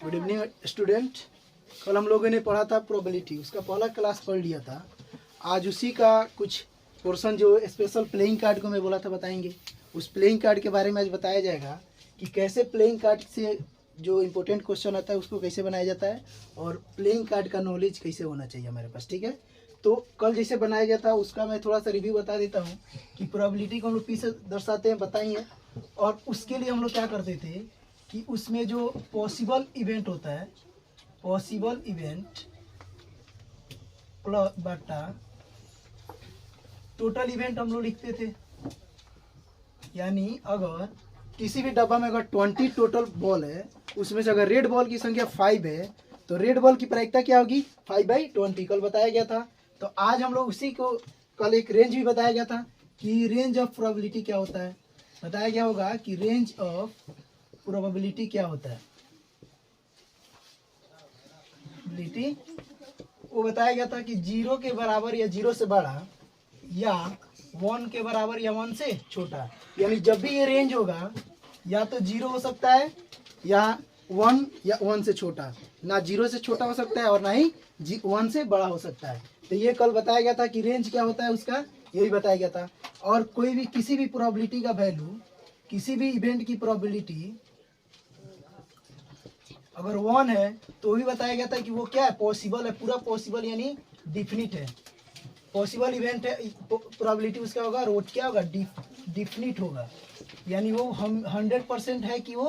Good evening student. कल हम लोगों ने पढ़ा था प्रोबेबिलिटी, उसका पहला क्लास पढ़ लिया था। आज उसी का कुछ पोर्शन जो स्पेशल प्लेइंग कार्ड को मैं बोला था बताएंगे, उस प्लेइंग कार्ड के बारे में आज बताया जाएगा कि कैसे प्लेइंग कार्ड से जो इम्पोर्टेंट क्वेश्चन आता है उसको कैसे बनाया जाता है और प्लेइंग कार्ड का नॉलेज कैसे होना चाहिए हमारे पास। ठीक है, तो कल जैसे बनाया गया था उसका मैं थोड़ा सा रिव्यू बता देता हूँ कि प्रोबेबिलिटी को हम लोग पीछे दर्शाते हैं, बताएंगे। और उसके लिए हम लोग क्या करते थे कि उसमें जो पॉसिबल इवेंट होता है, पॉसिबल इवेंट प्लस बटा टोटल इवेंट हम लोग लिखते थे। यानी अगर किसी भी डब्बा में अगर 20 टोटल बॉल है, उसमें से अगर रेड बॉल की संख्या 5 है तो रेड बॉल की प्रायिकता क्या होगी, 5/20। कल बताया गया था। तो आज हम लोग उसी को, कल एक रेंज भी बताया गया था कि रेंज ऑफ प्रोबेबिलिटी क्या होता है। बताया गया होगा कि रेंज ऑफ प्रोबेबिलिटी क्या होता है। प्रोबेबिलिटी वो बताया गया था कि 0 के बराबर या 0 से बड़ा या 1 के बराबर या 1 से छोटा। यानी जब भी ये रेंज होगा या तो 0 हो सकता है या 1 या 1 से छोटा, ना 0 से छोटा हो सकता है और ना ही 1 से बड़ा हो सकता है। तो ये कल बताया गया था कि रेंज क्या होता है उसका, ये भी बताया गया था। और कोई भी किसी भी प्रोबेबिलिटी का वैल्यू, किसी भी इवेंट की प्रोबेबिलिटी अगर 1 है तो भी बताया गया था कि वो क्या है, पॉसिबल है, पूरा पॉसिबल यानी डिफिनिट है। पॉसिबल इवेंट है, प्रोबेबिलिटी उसका होगा, रोज क्या होगा, डिफिनिट होगा। यानी वो हम 100% है कि वो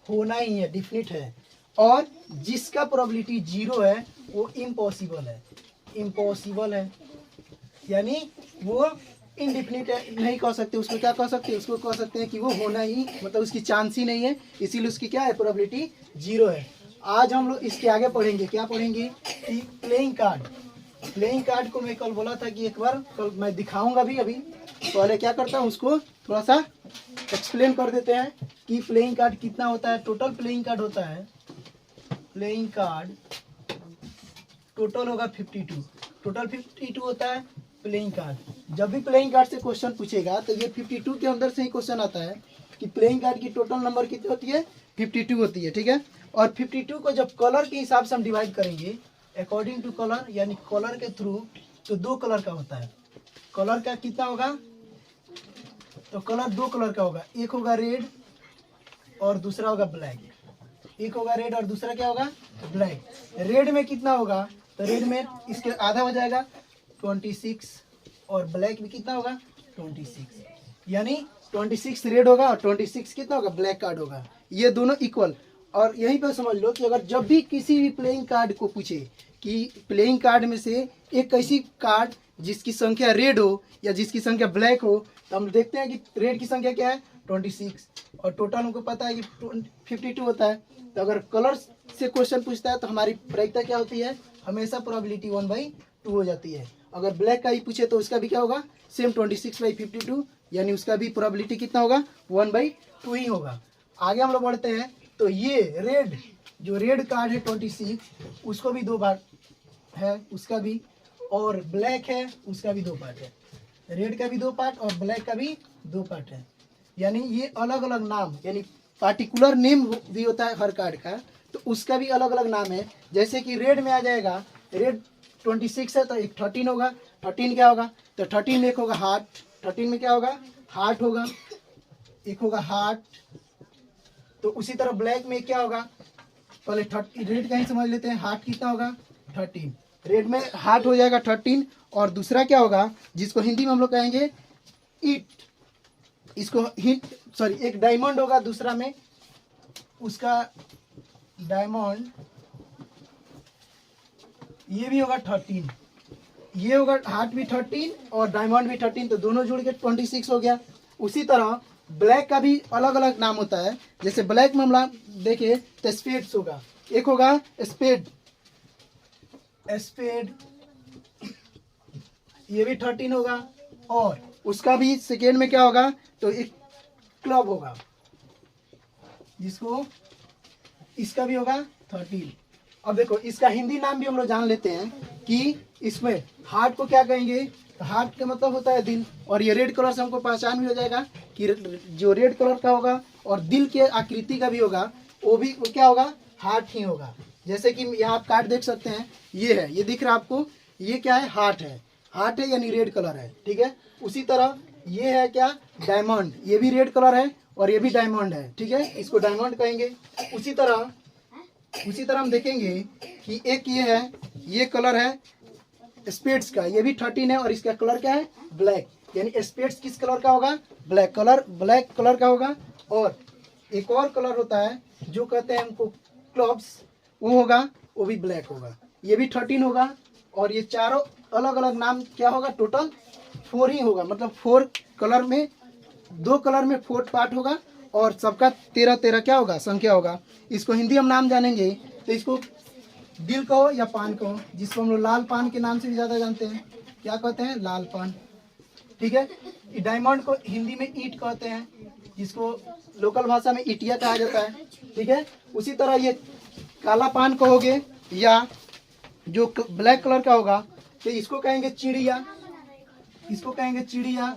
होना ही है, डिफिनिट है। और जिसका प्रोबेबिलिटी 0 है वो इम्पॉसिबल है, इम्पॉसिबल है। यानी वो इनडिफिनिट है, नहीं कह सकते उसको, क्या कह सकते हैं, उसको कह सकते हैं कि वो होना ही, मतलब उसकी चांस ही नहीं है, इसीलिए उसकी क्या है, प्रोबेबिलिटी 0 है। आज हम लोग इसके आगे पढ़ेंगे, क्या पढ़ेंगे कि प्लेइंग कार्ड। प्लेइंग कार्ड को मैं कल बोला था कि एक बार कल मैं दिखाऊंगा भी। अभी पहले क्या करता हूँ उसको थोड़ा सा एक्सप्लेन कर देते हैं कि प्लेइंग कार्ड कितना होता है। टोटल प्लेइंग कार्ड होता है, प्लेइंग कार्ड टोटल होगा 52, टोटल 52 होता है प्लेइंग कार्ड। जब भी प्लेइंग कार्ड से क्वेश्चन पूछेगा तो ये 52 के अंदर से ही क्वेश्चन आता है कि प्लेइंग कार्ड की टोटल नंबर कितनी होती है, 52 होती है। ठीक है, और 52 को जब कलर के हिसाब से हम डिवाइड करेंगे अकॉर्डिंग टू कलर, यानी कलर के थ्रू, तो 2 कलर का होता है। कलर का कितना होगा, तो कलर 2 कलर का होगा, एक होगा रेड और दूसरा होगा ब्लैक। एक होगा रेड और दूसरा क्या होगा, ब्लैक। रेड में कितना होगा, तो रेड में इसके आधा हो जाएगा 26 और ब्लैक में कितना होगा 26। यानी 26 रेड होगा और 26 कितना होगा, ब्लैक कार्ड होगा। ये दोनों इक्वल। और यहीं पर समझ लो कि अगर जब भी किसी भी प्लेइंग कार्ड को पूछे कि प्लेइंग कार्ड में से एक ऐसी कार्ड जिसकी संख्या रेड हो या जिसकी संख्या ब्लैक हो, तो हम देखते हैं कि रेड की संख्या क्या है 26 और टोटल हमको पता है कि 52 होता है। तो अगर कलर से क्वेश्चन पूछता है तो हमारी प्रायिकता क्या होती है, हमेशा प्रोबेबिलिटी 1/2 हो जाती है। अगर ब्लैक का ही पूछे तो उसका भी क्या होगा, सेम 26/52, यानी उसका भी प्रोबेबिलिटी कितना होगा, 1/2 ही होगा। आगे हम लोग बढ़ते हैं। तो ये रेड, जो रेड कार्ड है 26, उसको भी 2 बार है, उसका भी, और ब्लैक है उसका भी 2 पार्ट है। रेड का भी 2 पार्ट और ब्लैक का भी 2 पार्ट है। यानी ये अलग अलग नाम, यानी पार्टिकुलर नेम भी होता है हर कार्ड का, तो उसका भी अलग अलग नाम है। जैसे कि रेड में आ जाएगा, रेड 26 है तो एक 13 होगा, 13 क्या होगा, तो 13 में एक होगा हार्ट, 13 में क्या होगा, हार्ट होगा, एक होगा हार्ट। तो उसी तरह ब्लैक में क्या होगा, पहले रेड का ही समझ लेते हैं, हार्ट कितना होगा 13, रेड में हार्ट हो जाएगा 13। और दूसरा क्या होगा जिसको हिंदी में हम लोग कहेंगे ईट, इसको हिंट सॉरी एक डायमंड होगा दूसरा में, उसका डायमंड, ये भी होगा 13, ये होगा हार्ट भी 13 और डायमंड भी 13, तो दोनों जुड़ के 26 हो गया। उसी तरह ब्लैक का भी अलग अलग नाम होता है। जैसे ब्लैक में हम देखे तो स्पेड्स होगा, एक होगा स्पेड, स्पेड ये भी 13 होगा, और उसका भी सेकेंड में क्या होगा, तो एक क्लब होगा जिसको, इसका भी होगा 13। अब देखो इसका हिंदी नाम भी हम लोग जान लेते हैं कि इसमें हार्ट को क्या कहेंगे, हार्ट का मतलब होता है दिल, और ये रेड कलर से हमको पहचान भी हो जाएगा कि जो रेड कलर का होगा और दिल के आकृति का भी होगा, वो भी क्या होगा, हार्ट ही होगा। जैसे कि यहाँ आप कार्ड देख सकते हैं, ये है, ये दिख रहा है आपको, ये क्या है, हार्ट है, हार्ट है यानी रेड कलर है, ठीक है। उसी तरह ये है क्या, डायमंड, ये भी रेड कलर है और ये भी डायमंड है, ठीक है, इसको डायमंड कहेंगे। उसी तरह हम देखेंगे कि एक ये है, ये कलर है स्पेड्स का, ये भी 13 है और इसका कलर क्या है, ब्लैक, यानी स्पेड्स किस कलर का होगा, ब्लैक कलर का होगा। और एक और कलर होता है जो कहते हैं हमको क्लब्स, वो होगा, वो भी ब्लैक होगा, ये भी 13 होगा। और ये चारों अलग अलग नाम क्या होगा, टोटल 4 ही होगा, मतलब 4 कलर में, 2 कलर में 4 पार्ट होगा और सबका 13 क्या होगा, संख्या होगा। इसको हिंदी हम नाम जानेंगे तो इसको दिल कहो या पान कहो, जिसको हम लोग लाल पान के नाम से भी ज़्यादा जानते हैं, क्या कहते हैं, लाल पान, ठीक है। डायमंड को हिंदी में ईंट कहते हैं, जिसको लोकल भाषा में ईटिया कहा जाता है, ठीक है। उसी तरह ये काला पान कहोगे या जो ब्लैक कलर का होगा तो इसको कहेंगे चिड़िया, इसको कहेंगे चिड़िया।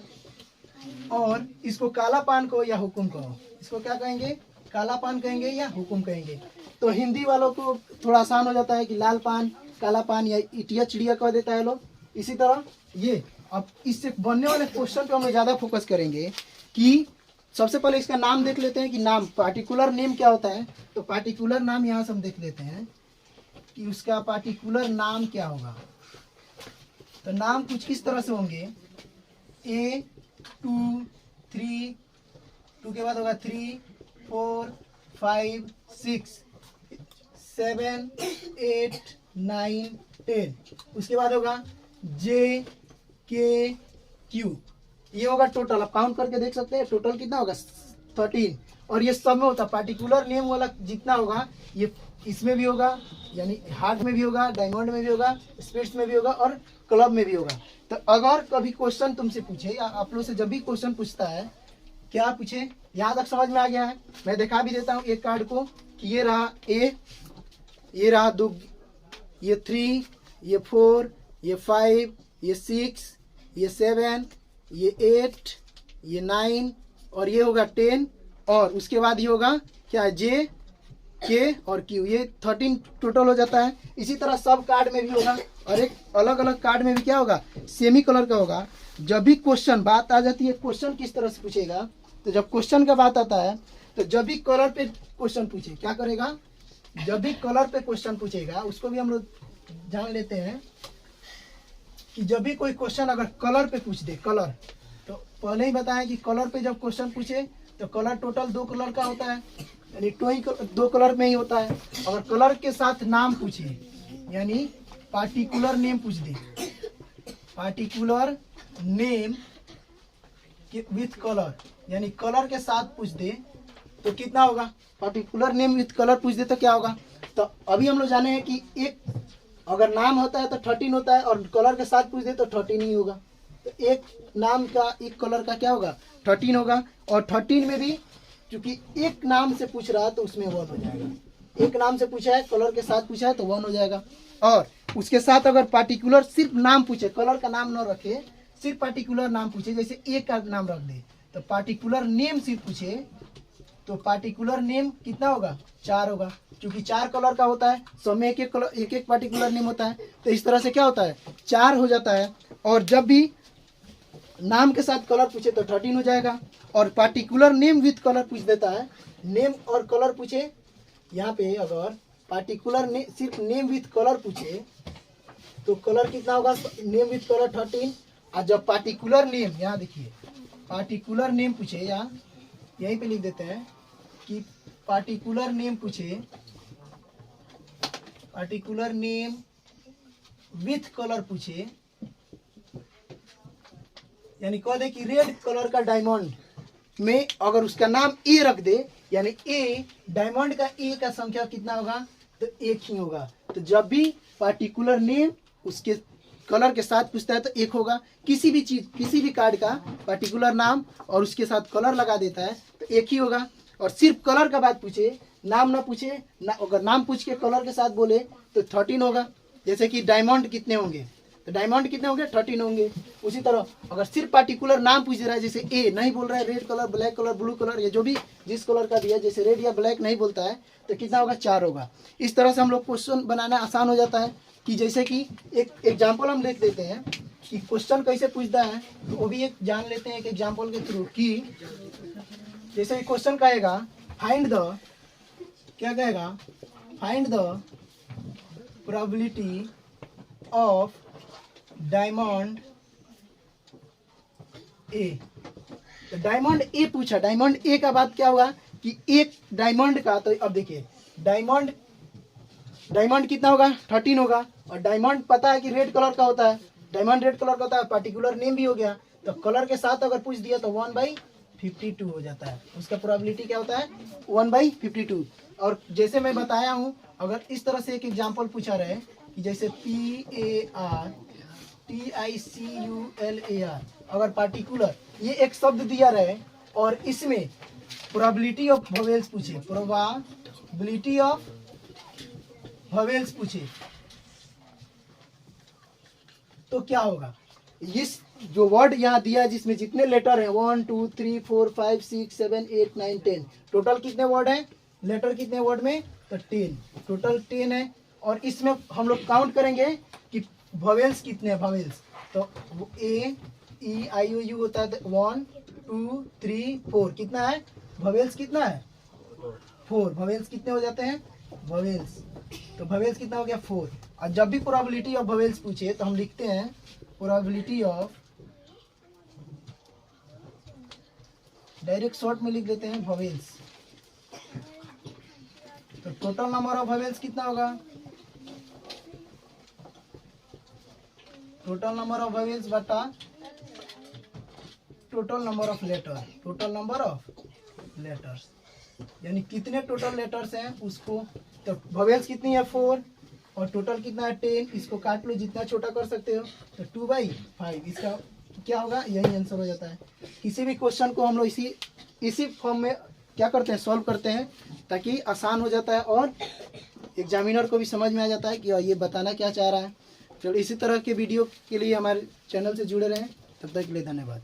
और इसको काला पान कहो या हुकुम कहो, इसको क्या कहेंगे, काला पान कहेंगे या हुकुम कहेंगे। तो हिंदी वालों को थोड़ा आसान हो जाता है कि लाल पान, काला पान या ईटिया चिड़िया कह देता है लोग। इसी तरह ये, अब इससे बनने वाले क्वेश्चन पे हम ज़्यादा फोकस करेंगे कि सबसे पहले इसका नाम देख लेते हैं कि नाम, पार्टिकुलर नेम क्या होता है। तो पार्टिकुलर नाम यहाँ से हम देख लेते हैं कि उसका पार्टिकुलर नाम क्या होगा। तो नाम कुछ इस तरह से होंगे, 1 2 3, 2 के बाद होगा 3 4 5 6 7 8 9 10, उसके बाद होगा J K Q, ये होगा टोटल। आप काउंट करके देख सकते हैं टोटल कितना होगा, 13। और ये सब में होता है, पार्टिकुलर नेम वाला जितना होगा ये इसमें भी होगा, यानी हार्ट में भी होगा, डायमंड में भी होगा, स्पेड्स में भी होगा और क्लब में भी होगा। तो अगर कभी क्वेश्चन तुमसे पूछे या आप लोग से जब भी क्वेश्चन पूछता है, क्या पूछे, यहाँ तक समझ में आ गया है। मैं दिखा भी देता हूँ एक कार्ड को कि ये रहा A, ये रहा 2, ये 3, ये 4, ये 5, ये 6, ये 7, ये 8, ये 9 और ये होगा 10। और उसके बाद ये होगा क्या, J K और Q, ये 13 टोटल हो जाता है। इसी तरह सब कार्ड में भी होगा और एक अलग अलग कार्ड में भी क्या होगा, सेमी कलर का होगा। जब भी क्वेश्चन बात आ जाती है, क्वेश्चन किस तरह से पूछेगा, तो जब क्वेश्चन का बात आता है तो जब भी कलर पे क्वेश्चन पूछे क्या करेगा, जब भी कलर पे क्वेश्चन पूछेगा, उसको भी हम लोग जान लेते हैं कि जब भी कोई क्वेश्चन अगर कलर पे पूछ दे, कलर, तो पहले ही बताया कि कलर पे जब क्वेश्चन पूछे तो कलर टोटल 2 कलर का होता है, यानी 2 कलर में ही होता है। अगर कलर के साथ नाम पूछे, यानी पार्टिकुलर नेम पूछ दे, पार्टिकुलर नेम विथ कलर, यानी कलर के साथ पूछ दे तो कितना होगा, पार्टिकुलर नेम विथ कलर पूछ दे तो क्या होगा। तो अभी हम लोग जाने हैं कि एक अगर नाम होता है तो 13 होता है और कलर के साथ पूछ दे तो 13 ही होगा। तो एक नाम का एक कलर का क्या होगा, 13 होगा। और 13 में भी क्योंकि एक नाम से पूछ रहा है तो उसमें 1 हो जाएगा। एक नाम से पूछा है, कलर के साथ पूछा है तो 1 हो जाएगा। और उसके साथ अगर पार्टिकुलर सिर्फ नाम पूछे, कलर का नाम न रखे, सिर्फ पार्टिकुलर नाम पूछे, जैसे एक का नाम रख दे, तो पार्टिकुलर नेम सिर्फ पूछे तो पार्टिकुलर नेम कितना होगा, 4 होगा। क्योंकि 4 कलर का होता है, सब में एक एक पार्टिकुलर नेम होता है। तो इस तरह से क्या होता है, 4 हो जाता है। और जब भी नाम के साथ कलर पूछे तो 13 हो जाएगा। और पार्टिकुलर नेम विथ कलर पूछ देता है, नेम और कलर पूछे, यहाँ पे अगर पार्टिकुलर सिर्फ नेम विथ कलर पूछे तो कलर कितना होगा, नेम विथ कलर 13। और जब पार्टिकुलर नेम, यहाँ देखिए पार्टिकुलर नेम पूछे, या यहीं पे लिख देते हैं कि पार्टिकुलर नेम पूछे, पार्टिकुलर नेम विथ कलर पूछे, यानी कह दे कि रेड कलर का डायमंड में अगर उसका नाम ए रख दे, यानी ए, डायमंड का ए का संख्या कितना होगा, तो 1 ही होगा। तो जब भी पार्टिकुलर नेम उसके कलर के साथ पूछता है तो 1 होगा। किसी भी चीज, किसी भी कार्ड का पार्टिकुलर नाम और उसके साथ कलर लगा देता है तो 1 ही होगा। और सिर्फ कलर का बात पूछे, नाम ना पूछे ना, अगर नाम पूछ के कलर के साथ बोले तो 13 होगा। जैसे कि डायमंड कितने होंगे, तो डायमंड कितने होंगे 13 होंगे। उसी तरह अगर सिर्फ पार्टिकुलर नाम पूछ रहा है, जैसे ए नहीं बोल रहा है, red colour, black colour, blue colour, या जो भी जिस कलर का दिया, जैसे रेड या ब्लैक नहीं बोलता है, तो कितना होगा 4 होगा। इस तरह से हम लोग क्वेश्चन बनाना आसान हो जाता है। कि जैसे कि एक एग्जाम्पल हम देख लेते हैं कि क्वेश्चन कैसे पूछता है, तो वो भी एक जान लेते हैं एक एग्जाम्पल के थ्रू। कि जैसे क्वेश्चन कहेगा फाइंड द, क्या कहेगा, find the probability of diamond A. तो डायमंड ए पूछा, डायमंड ए का बात क्या होगा कि एक डायमंड का, तो अब देखिए डायमंड कितना होगा 13 होगा। और डायमंड पता है कि रेड कलर का होता है, डायमंड रेड कलर का होता है, पर्टिकुलर नेम भी हो गया। तो कलर के साथ अगर पूछ दिया तो 1/52 हो जाता है। उसका प्रोबेबिलिटी क्या होता है 1/52। और जैसे मैं बताया हूँ, अगर इस तरह से एक एग्जाम्पल पूछा रहे कि जैसे PARTICULAR, अगर पार्टिकुलर ये एक शब्द दिया रहे और इसमें प्रोबेबिलिटी ऑफ वोवेल्स पूछे, प्रोबेबिलिटी ऑफ वोवेल्स पूछे, तो क्या होगा। इस जो वर्ड यहाँ दिया है जिसमें जितने लेटर हैं 1 2 3 4 5 6 7 8 9 10, टोटल कितने वर्ड हैं, लेटर कितने वर्ड में, तो 10, टोटल 10 है। और इसमें हम लोग काउंट करेंगे कि वोवेल्स कितने हैं, वोवेल्स तो ए ई आई ओ यू होता है 1 2 3 4, कितना है वोवेल्स, कितना है 4, वोवेल्स कितने हो जाते हैं वोवेल्स, तो वोवेल्स कितना हो गया 4। और जब भी प्रोबेबिलिटी ऑफ वोवेल्स पूछे तो हम लिखते हैं प्रोबेबिलिटी ऑफ, डायरेक्ट शॉर्ट में लिख देते हैं वोवेल्स। तो टोटल नंबर ऑफ वोवेल्स कितना होगा, टोटल नंबर ऑफ वोवेल्स बटा total number of letter, total number of letters, यानी कितने टोटल लेटर्स हैं उसको। तो वोवेल्स कितनी है 4 और टोटल कितना है 10, इसको काट लो जितना छोटा कर सकते हो, तो 2/5, इसका क्या होगा, यही आंसर हो जाता है। किसी भी क्वेश्चन को हम लोग इसी फॉर्म में क्या करते हैं, सॉल्व करते हैं, ताकि आसान हो जाता है और एग्जामिनर को भी समझ में आ जाता है कि ये बताना क्या चाह रहा है। चलो इसी तरह के वीडियो के लिए हमारे चैनल से जुड़े रहें, तब तक के लिए धन्यवाद।